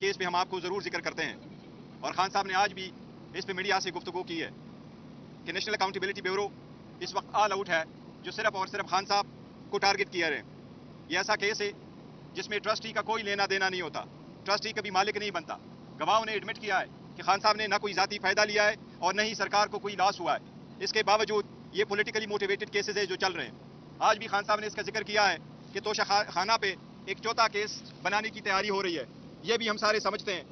Case پہ ہم آپ کو ضرور ذکر کرتے ہیں، اور خان صاحب نے آج بھی اس پہ میڈیا سے گفتگو کی ہے کہ نیشنل اکاؤنٹیبلٹی بیورو اس وقت آل آؤٹ ہے، جو صرف اور صرف خان صاحب کو ٹارگٹ کیا رہے ہیں۔ یہ ایسا کیس ہے جس میں ٹرسٹی کا کوئی لینا دینا نہیں ہوتا، ٹرسٹی کبھی مالک نہیں بنتا۔ گواہوں نے ایڈمٹ کیا ہے کہ خان صاحب نے نہ کوئی ذاتی فائدہ لیا ہے اور نہ ہی سرکار کو کوئی لاس ہوا ہے۔ اس کے باوجود یہ پولیٹیکلی موٹیویٹڈ کیسز ہیں جو چل رہے ہیں۔ آج بھی خان صاحب نے اس کا ذکر کیا ہے کہ توشہ خانہ پہ ایک چوتھا کیس بنانے کی تیاری ہو رہی ہے۔ یہ بھی ہم سارے سمجھتے ہیں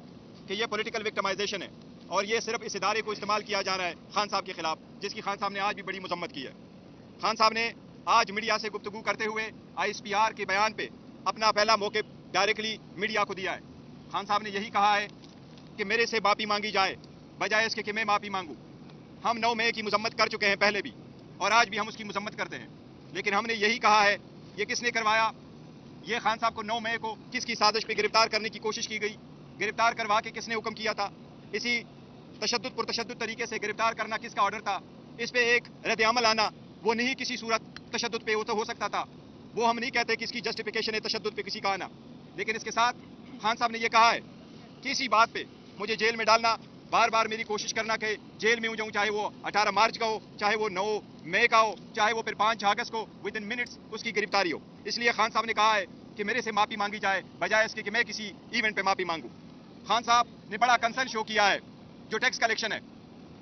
کہ یہ پولیٹیکل وکٹمائزیشن ہے، اور یہ صرف اس ادارے کو استعمال کیا جا رہا ہے خان صاحب کے خلاف، جس کی خان صاحب نے آج بھی بڑی مذمت کی ہے۔ خان صاحب نے آج میڈیا سے گفتگو کرتے ہوئے ISPR کے بیان پہ اپنا پہلا موقف ڈائریکٹلی میڈیا کو دیا ہے۔ خان صاحب نے یہی کہا ہے کہ میرے سے معافی مانگی جائے بجائے اس کے کہ میں معافی مانگوں۔ ہم 9 مئی کی مذمت کر چکے ہیں پہلے بھی، اور آج بھی ہم اس کی مذمت کرتے ہیں، لیکن ہم نے یہی کہا ہے یہ کس نے کروایا، یہ خان صاحب کو 9 مئی کو کس کی سازش پہ گرفتار کرنے کی کوشش کی گئی، گرفتار کروا کے کس نے حکم کیا تھا، اسی تشدد پر تشدد طریقے سے گرفتار کرنا کس کا آرڈر تھا، اس پہ ایک رد عمل آنا وہ نہیں کسی صورت تشدد پہ ہو سکتا تھا۔ وہ ہم نہیں کہتے کہ اس کی جسٹیفیکیشن ہے تشدد پہ کسی کا آنا، لیکن اس کے ساتھ خان صاحب نے یہ کہا ہے کہ اسی بات پہ مجھے جیل میں ڈالنا، بار بار میری کوشش کرنا کہ جیل میں ہو جاؤں، چاہے وہ 18 مارچ کا ہو، چاہے وہ 9 مئی کا ہو، چاہے وہ پھر 5 اگست کو ود ان منٹس اس کی گرفتاری ہو۔ اس لیے خان صاحب نے کہا ہے کہ میرے سے معافی مانگی جائے بجائے اس کے کہ میں کسی ایونٹ پہ معافی مانگوں۔ خان صاحب نے بڑا کنسرن شو کیا ہے جو ٹیکس کلیکشن ہے،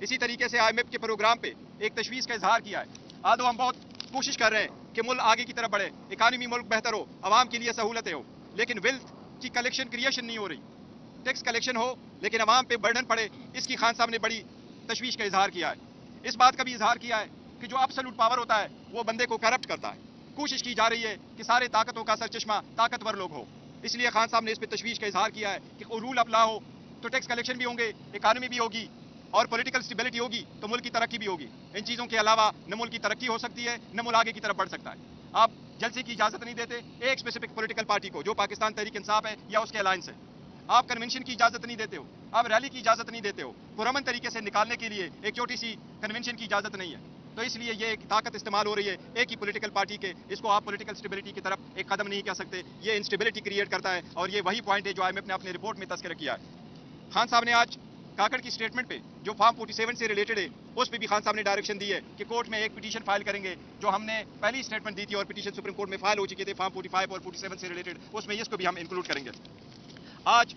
اسی طریقے سے IMF کے پروگرام پہ ایک تشویش کا اظہار کیا ہے۔ آدھو ہم بہت کوشش کر رہے ہیں کہ ملک آگے کی طرف بڑھے، اکانومی ملک بہتر ہو، عوام کے لیے سہولتیں ہو، لیکن ویلتھ کی کلیکشن کریشن نہیں ہو رہی۔ ٹیکس کلیکشن ہو لیکن عوام پہ برڈن پڑے، اس کی خان صاحب نے بڑی تشویش کا اظہار کیا ہے۔ اس بات کا بھی اظہار کیا ہے کہ جو ابسولوٹ پاور ہوتا ہے وہ بندے کو کرپٹ کرتا ہے۔ کوشش کی جا رہی ہے کہ سارے طاقتوں کا سرچشمہ طاقتور لوگ ہو، اس لیے خان صاحب نے اس پہ تشویش کا اظہار کیا ہے کہ رول اپ لا ہو تو ٹیکس کلیکشن بھی ہوں گے، اکانومی بھی ہوگی، اور پولیٹیکل سٹیبلٹی ہوگی تو ملک کی ترقی بھی ہوگی۔ ان چیزوں کے علاوہ نہ ملک کی ترقی ہو سکتی ہے، نہ ملک آگے کی طرف بڑھ سکتا ہے۔ آپ جلسے کی اجازت نہیں دیتے ایک اسپیسیفک پولیٹیکل پارٹی کو جو پاکستان تحریک انصاف ہے یا اس کے الائنس ہے۔ آپ کنونشن کی اجازت نہیں دیتے ہو، آپ ریلی کی اجازت نہیں دیتے ہو، پرامن طریقے سے نکالنے کے لیے ایک چھوٹی سی کنونشن کی اجازت نہیں ہے۔ تو اس لیے یہ ایک طاقت استعمال ہو رہی ہے ایک ہی پولیٹیکل پارٹی کے، اس کو آپ پولیٹیکل سٹیبلٹی کی طرف ایک قدم نہیں کہہ سکتے، یہ انسٹیبلٹی کریٹ کرتا ہے، اور یہ وہی پوائنٹ ہے جو IMF نے اپنے رپورٹ میں تذکرہ کیا ہے۔ خان صاحب نے آج کاکڑ کی سٹیٹمنٹ پہ جو فارم 47 سے ریلیٹڈ ہے اس پہ بھی خان صاحب نے ڈائریکشن دی ہے کہ کورٹ میں ایک پٹیشن فائل کریں گے، جو ہم نے پہلی سٹیٹمنٹ دی تھی اور پٹیشن سپریم کورٹ میں فائل ہو چکے تھے فارم 45 اور 47 سے ریلیٹڈ، اس میں اس کو بھی ہم انکلوڈ کریں گے۔ آج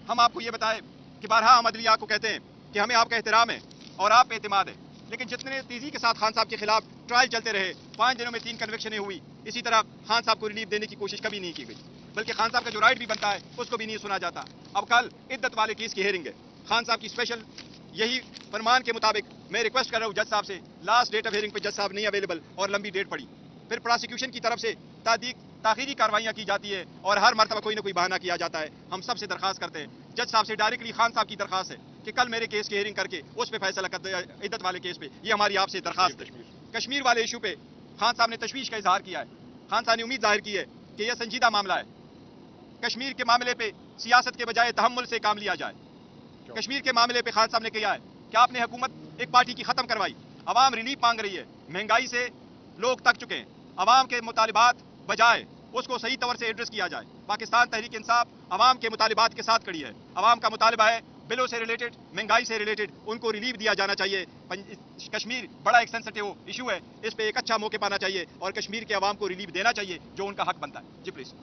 ہم آپ کو یہ بتائیں کہ بارہا ہم عدلیہ کو کہتے ہیں کہ ہمیں آپ کا احترام ہے اور آپ پہ اعتماد ہے، لیکن جتنے تیزی کے ساتھ خان صاحب کے خلاف ٹرائل چلتے رہے، 5 دنوں میں 3 کنوکشنیں ہوئی، اسی طرح خان صاحب کو ریلیف دینے کی کوشش کبھی نہیں کی گئی، بلکہ خان صاحب کا جو رائٹ بھی بنتا ہے اس کو بھی نہیں سنا جاتا۔ اب کل عدت والے کیس کی ہیئرنگ ہے، خان صاحب کی اسپیشل یہی فرمان کے مطابق میں ریکویسٹ کر رہا ہوں جج صاحب سے، لاسٹ ڈیٹ آف ہیئرنگ پہ جج صاحب نہیں اویلیبل اور لمبی ڈیٹ پڑی، پھر پراسیکیوشن کی طرف سے تاخیری کاروائیاں کی جاتی ہے اور ہر مرتبہ کوئی نہ کوئی بہانہ کیا جاتا ہے۔ ہم سب سے درخواست کرتے ہیں، جج صاحب سے ڈائریکٹلی خان صاحب کی درخواست ہے کہ کل میرے کیس کی ہیئرنگ کر کے اس پہ فیصلہ کر دے، عدت والے کیس پہ، یہ ہماری آپ سے درخواست ہے۔ کشمیر والے ایشو پہ خان صاحب نے تشویش کا اظہار کیا ہے، خان صاحب نے امید ظاہر کی ہے کہ یہ سنجیدہ معاملہ ہے، کشمیر کے معاملے پہ سیاست کے بجائے تحمل سے کام لیا جائے۔ کشمیر کے معاملے پہ خان صاحب نے کہا ہے کہ آپ نے حکومت ایک پارٹی کی ختم کروائی، عوام ریلیف مانگ رہی ہے، مہنگائی سے لوگ تک چکے ہیں، عوام کے مطالبات بجائے اس کو صحیح طور سے ایڈریس کیا جائے۔ پاکستان تحریک انصاف عوام کے مطالبات کے ساتھ کھڑی ہے، عوام کا مطالبہ ہے بلوں سے ریلیٹڈ، مہنگائی سے ریلیٹڈ ان کو ریلیف دیا جانا چاہیے۔ کشمیر بڑا ایک سینسٹیو ایشو ہے، اس پہ ایک اچھا موقع پانا چاہیے اور کشمیر کے عوام کو ریلیف دینا چاہیے جو ان کا حق بنتا ہے۔ جی پلیز۔